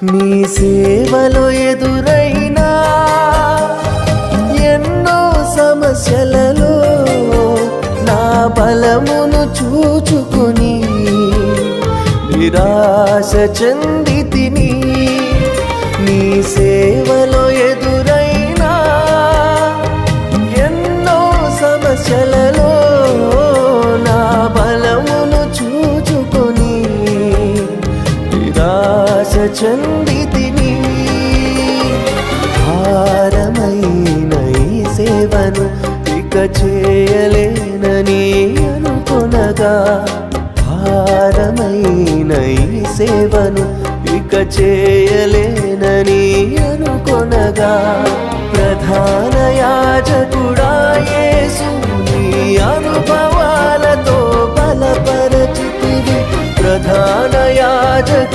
నీ సేవలో ఎదురైనా ఎన్నో సమస్యలలో నా బలమును చూచుకుని నిరాశ చెందితిని. నీ సేవలో ఎదురైనా ఎన్నో సమస్యలలో నా బలమును చూచుకుని నిరాశ చెందితిని. భారమైన ఈ సేవను ఇక చేయలేనని అనుకొనగా, భారమైన ఈ సేవను ఇక చేయలేనని అనుకొనగా, ప్రధాన యాజకుడా యేసు నీ అనుభవాలతో బలపరచితివి. ప్రధాన యాజకుడా